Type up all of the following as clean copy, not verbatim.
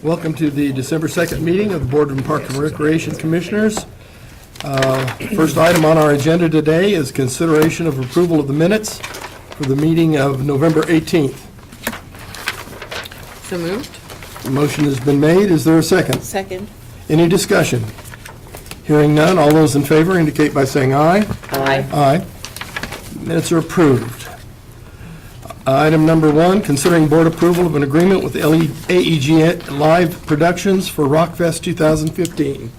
Welcome to the December 2nd meeting of the Board of Park and Recreation Commissioners. First item on our agenda today is consideration of approval of the minutes for the meeting of November 18th. So moved. The motion has been made. Is there a second? Second. Any discussion? Hearing none, all those in favor indicate by saying aye. Aye. Aye. Minutes are approved. Item number 1, considering board approval of an agreement with AEG Live Productions for Rockfest 2015.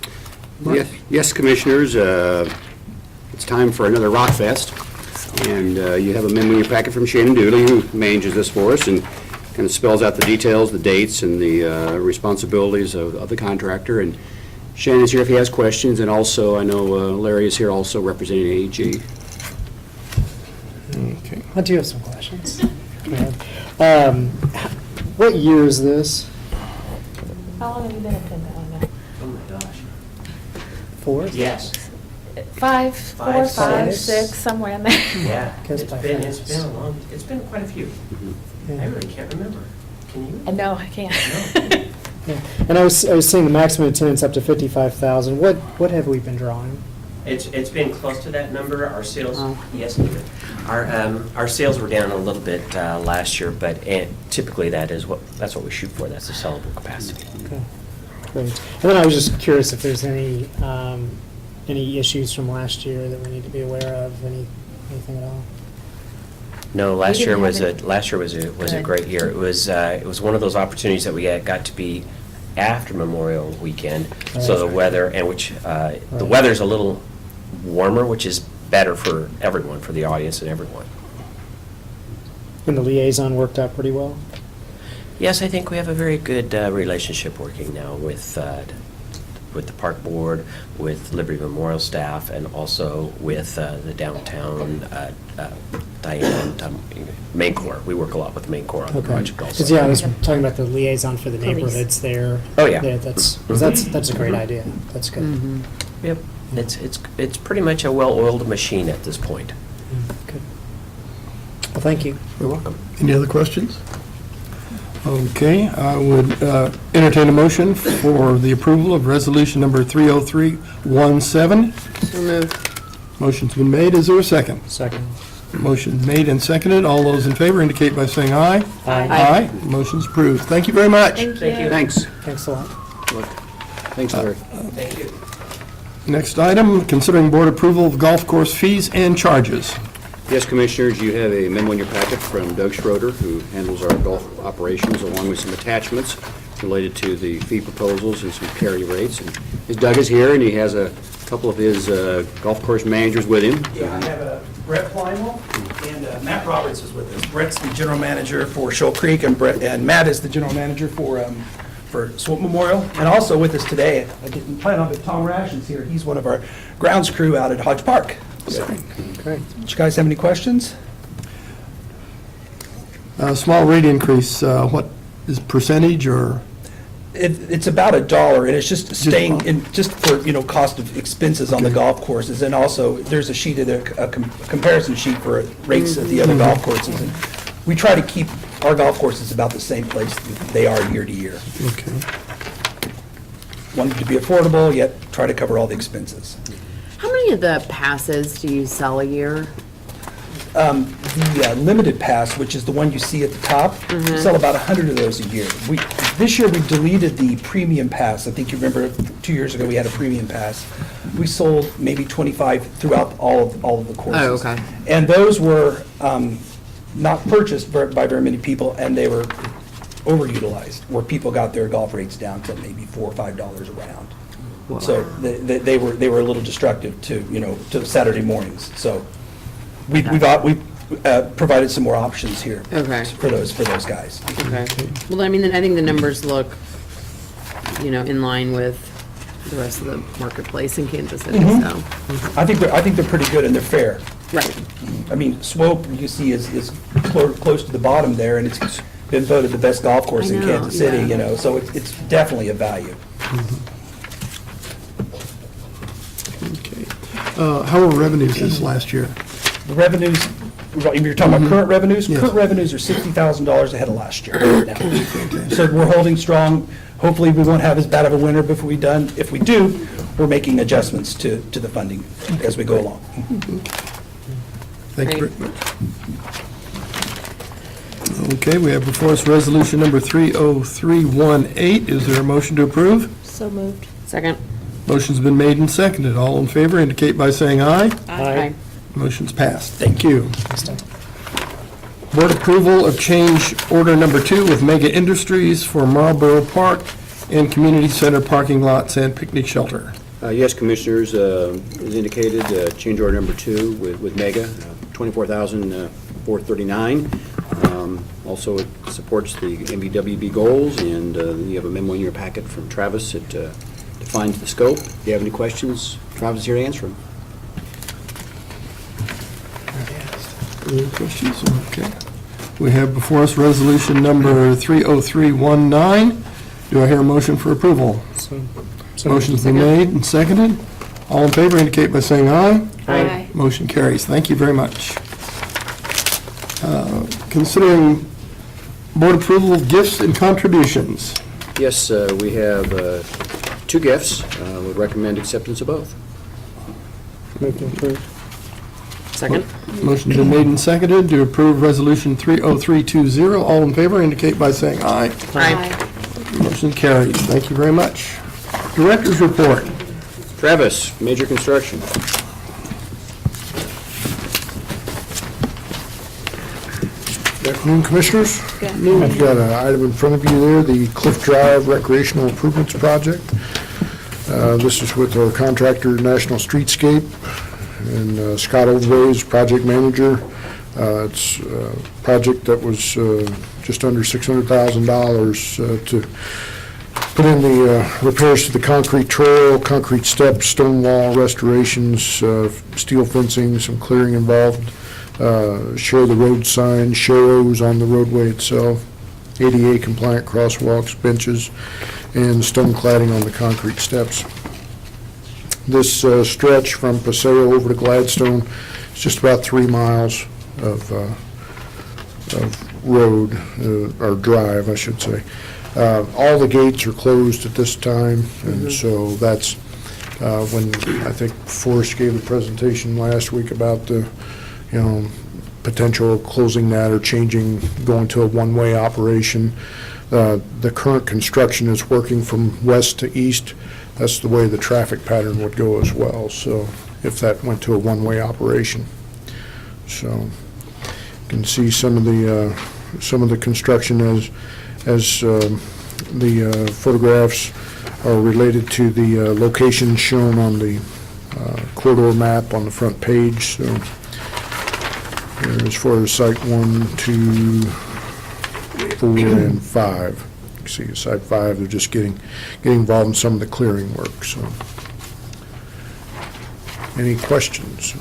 Yes, Commissioners, it's time for another Rockfest, and you have a memo in your packet from Shannon Dooley, who manages this for us, and kind of spells out the details, the dates, and the responsibilities of the contractor. And Shannon's here if he has questions, and also, I know Larry is here also representing AEG. Okay. I do have some questions. What year is this? How long have you been at PennDOT now? Oh, my gosh. Fourth? Yes. Four, five, five, six. 6, somewhere in there. Yeah, Guess it's by been fast. it's been quite a few. Yeah. I really can't remember. Can you? No, I can't. Yeah. And I was seeing the maximum attendance up to 55,000. What have we been drawing? It's been close to that number. Our sales, Oh. yes, David. Our sales were down a little bit last year, but typically that's what we shoot for. That's the sellable capacity. Okay, great. And then I was just curious if there's any issues from last year that we need to be aware of, anything at all? No, last year didn't was have a Good. great year. It was one of those opportunities that we got to be after Memorial Weekend, so the weather the weather's a little warmer, which is better for everyone, for the audience and everyone. And the liaison worked out pretty well? Yes, I think we have a very good relationship working now with the park board, with Liberty Memorial staff, and also with the downtown Diane Main Corps. We work a lot with the Main Corps on the Okay. project also. Because, yeah, I was talking about the liaison for the Police. neighborhoods there. Oh, yeah. That's a great idea. That's good. Mm-hmm. Yep, it's pretty much a well-oiled machine at this point. Good. Well, thank you. You're welcome. Any other questions? Okay, I would entertain a motion for the approval of resolution number 30317. So moved. Motion's been made. Is there a second? Second. Motion made and seconded. All those in favor indicate by saying aye. Aye. Aye. Motion's approved. Thank you very much. Thank Thank you. you. Thanks. Thanks a lot. Thanks, Larry. Thank you. Next item, considering board approval of golf course fees and charges. Yes, Commissioners, you have a memo in your packet from Doug Schroeder, who handles our golf operations, along with some attachments related to the fee proposals and some carry rates. And as Doug is here, and he has a couple of his golf course managers with him. Yeah, I have Brett Plymel and Matt Roberts is with us. Brett's the general manager for Shoal Creek, and Matt is the general manager for Swamp Memorial. And also with us today, I didn't plan on, but Tom Rations here. He's one of our grounds crew out at Hodge Park. So, Great. do you guys have any questions? Small rate increase, what is percentage or? It's about $1, and it's just staying in, just for, cost of expenses on the golf courses. And also, there's a sheet of a comparison sheet for rates at the other golf courses. And we try to keep our golf courses about the same place that they are year to year. Okay. Want it to be affordable, yet try to cover all the expenses. How many of the passes do you sell a year? The limited pass, which is the one you see at the top, we sell about 100 of those a year. This year, we deleted the premium pass. I think you remember 2 years ago, we had a premium pass. We sold maybe 25 throughout all of the courses. Oh, okay. And those were not purchased by very many people, and they were overutilized, where people got their golf rates down to maybe $4 or $5 a round. So they were a little destructive to Saturday mornings. So we've provided some more options here. Okay. For those guys. Okay. Well, I mean, I think the numbers look, in line with the rest of the marketplace in Kansas City, so. I think they're pretty good and they're fair. Right. I mean, Swope, you see, is close to the bottom there, and it's been voted the best golf course in I know, Kansas City, yeah. so it's definitely a value. Okay. How were revenues this last year? The revenues if you're talking about current revenues, Yes. current revenues are $60,000 ahead of last year right now. So we're holding strong. Hopefully, we won't have as bad of a winter before we done. If we do, we're making adjustments to the funding as we go along. Thank you very much. Okay, we have before us resolution number 30318. Is there a motion to approve? So moved. Second. Motion's been made and seconded. All in favor indicate by saying aye. Aye. Motion's passed. Thank you. Thanks, Tom. Board approval of change order number 2 with Mega Industries for Marlboro Park and Community Center parking lots and picnic shelter. Yes, Commissioners, as indicated, change order number 2 with Mega, $24,439. Also, it supports the MVWB goals, and you have a memo in your packet from Travis that defines the scope. If you have any questions, Travis is here to answer them. Any questions? Okay. We have before us resolution number 30319. Do I hear a motion for approval? So Motion's been made and seconded. All in favor indicate by saying aye. Aye. Motion carries. Thank you very much. Considering board approval of gifts and contributions. Yes, we have 2 gifts. Would recommend acceptance of both. Move to approve. Second. Motion's been made and seconded to approve resolution 30320. All in favor indicate by saying aye. Aye. Motion carries. Thank you very much. Director's report. Travis, major construction. Good afternoon, Commissioners. I've got an item in front of you there, the Cliff Drive Recreational Improvements Project. This is with our contractor, National Streetscape, and Scott Oldway is project manager. It's a project that was just under $600,000 to put in the repairs to the concrete trail, concrete steps, stone wall restorations, steel fencing, some clearing involved, share the road sign, sharrows on the roadway itself, ADA compliant crosswalks, benches, and stone cladding on the concrete steps. This stretch from Paseo over to Gladstone is just about 3 miles of road, or drive, I should say. All the gates are closed at this time, and so that's when I think Forrest gave a presentation last week about the, potential closing that or changing, going to a one-way operation. The current construction is working from west to east. That's the way the traffic pattern would go as well, so if that went to a one-way operation. So you can see some of the construction as the photographs are related to the location shown on the corridor map on the front page. So as far as site 1, 2, 4, and 5. You can see site 5, they're just getting involved in some of the clearing work. So, any questions?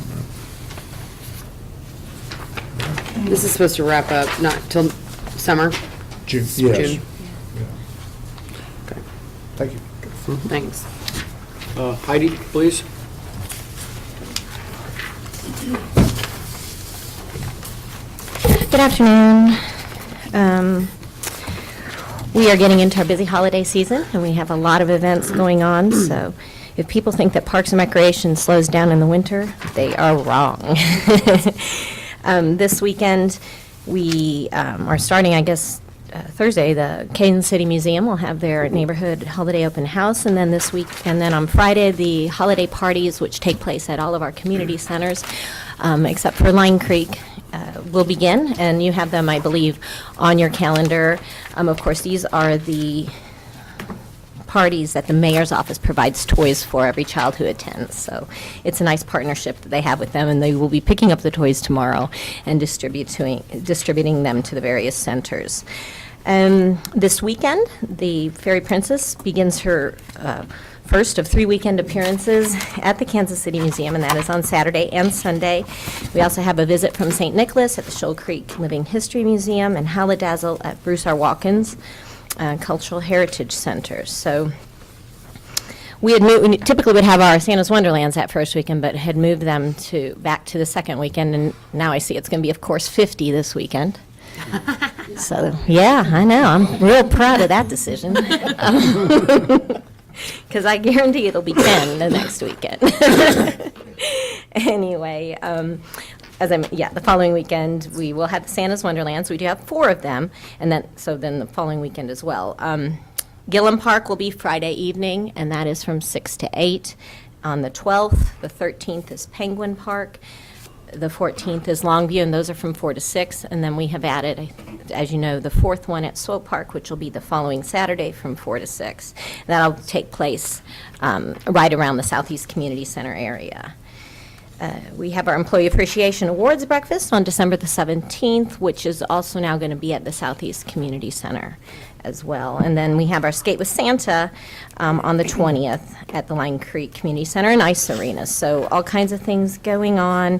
This is supposed to wrap up not till summer. June. June. Yes. Thank you. Thanks. Heidi, please. Good afternoon. We are getting into our busy holiday season, and we have a lot of events going on, so if people think that Parks and Recreation slows down in the winter, they are wrong. This weekend, we are starting, I guess, Thursday, the Kansas City Museum will have their neighborhood holiday open house, and then this week, and then on Friday, the holiday parties, which take place at all of our community centers, except for Line Creek, will begin, and you have them, I believe, on your calendar. Of course, these are the parties that the mayor's office provides toys for every child who attends. So it's a nice partnership that they have with them, and they will be picking up the toys tomorrow and distributing them to the various centers. This weekend, the Fairy Princess begins her first of 3 weekend appearances at the Kansas City Museum, and that is on Saturday and Sunday. We also have a visit from St. Nicholas at the Shoal Creek Living History Museum and Hallidazzle at Bruce R. Watkins Cultural Heritage Center. So We had moved, we typically would have our Santa's Wonderlands that first weekend, but had moved them back to the second weekend, and now I see it's going to be, of course, 50 this weekend. So, yeah, I know, I'm real proud of that decision. Because I guarantee it'll be 10 the next weekend. Anyway, the following weekend, we will have the Santa's Wonderlands. We do have 4 of them, and then the following weekend as well. Gillum Park will be Friday evening, and that is from 6 to 8. On the 12th, the 13th is Penguin Park. The 14th is Longview, and those are from 4 to 6. And then we have added, as you know, the 4th one at Swope Park, which will be the following Saturday from 4 to 6. That'll take place right around the Southeast Community Center area. We have our Employee Appreciation Awards Breakfast on December the 17th, which is also now going to be at the Southeast Community Center as well. And then we have our Skate with Santa on the 20th at the Line Creek Community Center and Ice Arena. So all kinds of things going on.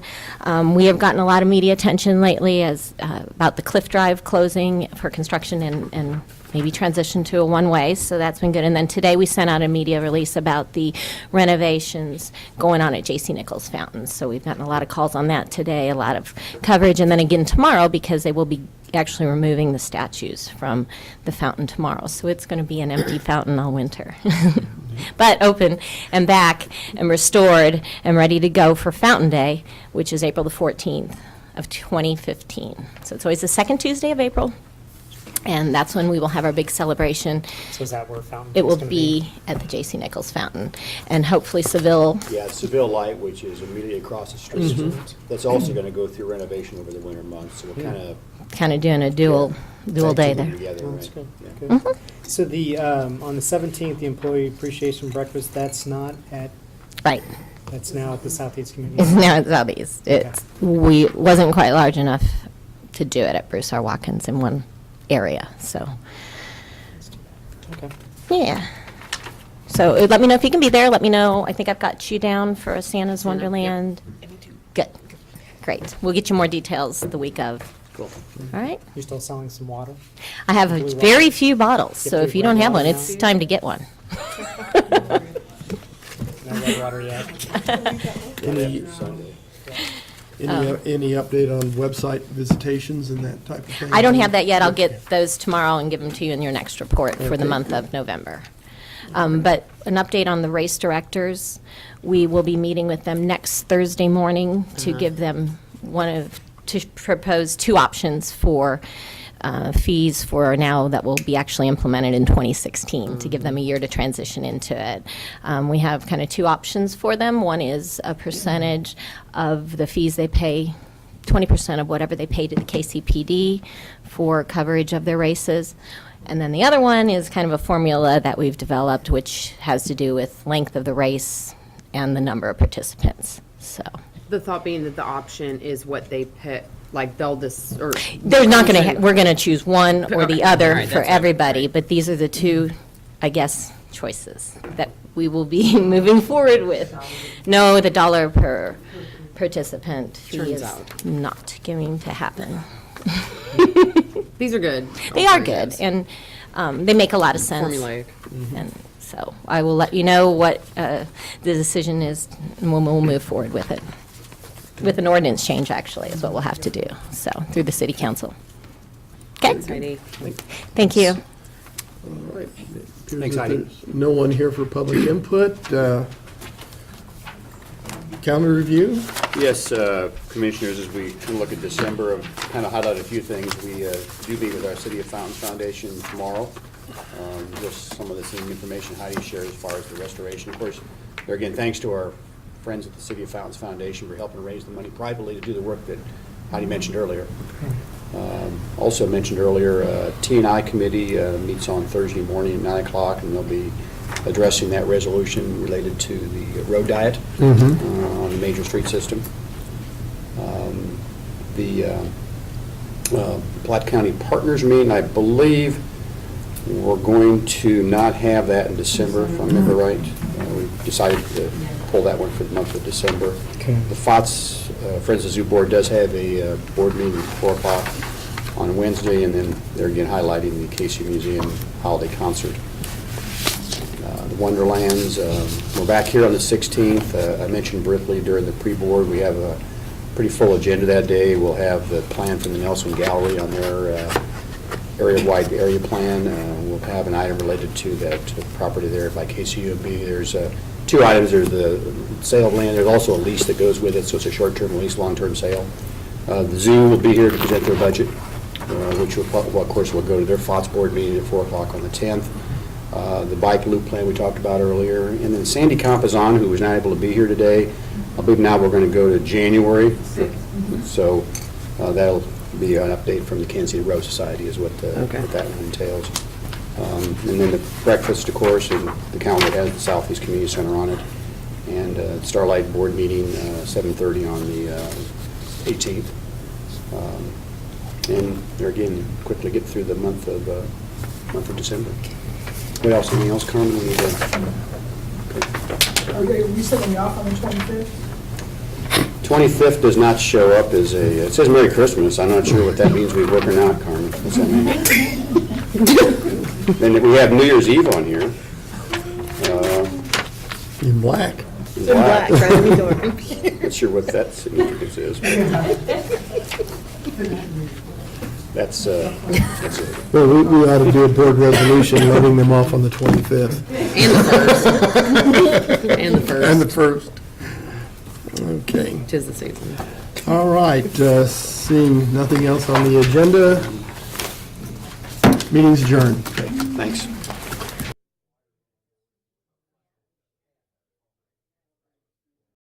We have gotten a lot of media attention lately about the Cliff Drive closing for construction and maybe transition to a one-way, so that's been good. And then today we sent out a media release about the renovations going on at J.C. Nichols Fountain. So we've gotten a lot of calls on that today, a lot of coverage, and then again tomorrow because they will be actually removing the statues from the fountain tomorrow. So it's going to be an empty fountain all winter. But open and back and restored and ready to go for Fountain Day, which is April the 14th of 2015. So it's always the second Tuesday of April. And that's when we will have our big celebration. So is that where Fountain? It will is gonna be at the J.C. Nichols Fountain. And hopefully Seville, Yeah, it's Seville Light, which is immediately across the street. That's also going to go through renovation over the winter months, so we're kind of doing a dual day there. together, That's right? good, Yeah. good. So the, on the 17th, the Employee Appreciation Breakfast, that's not at, Right. that's now at the Southeast Community It's Center? now at Southeast. We wasn't quite large enough to do it at Bruce R. Watkins in one area, so, Okay. yeah. So let me know if you can be there. Let me know. I think I've got you down for a Santa's Wonderland. Good. Great. We'll get you more details the week of. Cool. All right? You're still selling some water? I have Blue water. very few bottles, so Get if you blue don't have water one, now. it's time to get one. No red water yet? Any any update on website visitations and that type of thing? I don't have that yet. I'll get those tomorrow and give them to you in your next report for the Okay. month of November. But an update on the race directors, we will be meeting with them next Thursday morning to give them to propose 2 options for fees for now that will be actually implemented in 2016, to give them a year to transition into it. We have kind of 2 options for them. One is a percentage of the fees they pay, 20% of whatever they pay to the KCPD for coverage of their races. And then the other one is kind of a formula that we've developed, which has to do with length of the race and the number of participants. So The thought being that the option is what they pick, like they'll just, or. they're not going to, we're going to choose one or the Okay. other All right, for that's it. everybody, but these are the 2, I guess, choices that we will be moving forward with. No, the dollar per participant fee Turns is out. not going to happen. These are good. They are good, and they make a lot of sense. Formulaic. And so I will let you know what the decision is, and we'll move forward with it. With an ordinance change, actually, is what we'll have to do, so, through the city council. Okay, Heidi. thank you. All right. Appears Thanks, that Heidi. there's no one here for public input. Calendar review? Yes, Commissioners, as we kind of look at December, I've kind of highlighted a few things. We do meet with our City of Fountains Foundation tomorrow. Just some of the same information Heidi shared as far as the restoration. Of course, there again, thanks to our friends at the City of Fountains Foundation for helping raise the money privately to do the work that Heidi mentioned earlier. Also mentioned earlier, T&I Committee meets on Thursday morning at 9 o'clock, and they'll be addressing that resolution related to the road diet on the major street system. The Platte County Partners meeting, I believe we're going to not have that in December, if I remember right. We decided to pull that one for the month of December. Okay. The FOTS, Friends of Zoo Board, does have a board meeting at 4 o'clock on Wednesday, and then they're again highlighting the Casey Museum holiday concert. the Wonderlands. We're back here on the 16th. I mentioned briefly during the pre-board, we have a pretty full agenda that day. We'll have the plan from the Nelson Gallery on their area-wide area plan. We'll have an item related to that property there by KCUB. There's 2 items. There's the sale of land. There's also a lease that goes with it, so it's a short-term lease, long-term sale. The zoo will be here to present their budget, which will, well, of course, will go to their FOTS board meeting at 4 o'clock on the 10th. The bike loop plan we talked about earlier. And then Sandy Campazon, who was not able to be here today, I believe now we're going to go to January. So that'll be an update from the Kansas City Road Society is what Okay. what that one entails. And then the breakfast, of course, and the calendar has the Southeast Community Center on it. And Starlight Board meeting, 7:30 on the 18th. And there again, quickly get through the month of December. What else, anything else, Carmen? We need to- Okay, are we setting you off on the 25th? 25th does not show up as it says Merry Christmas. I'm not sure what that means, we work or not, Carmen. What's that mean? Then we have New Year's Eve on here. In black. Black. Not sure what that significance is. That's it. Well, we ought to do a board resolution letting them off on the 25th. And the first. And the first. And the 1st. Okay. Tis the season. All right, seeing nothing else on the agenda, meeting's adjourned. Thanks.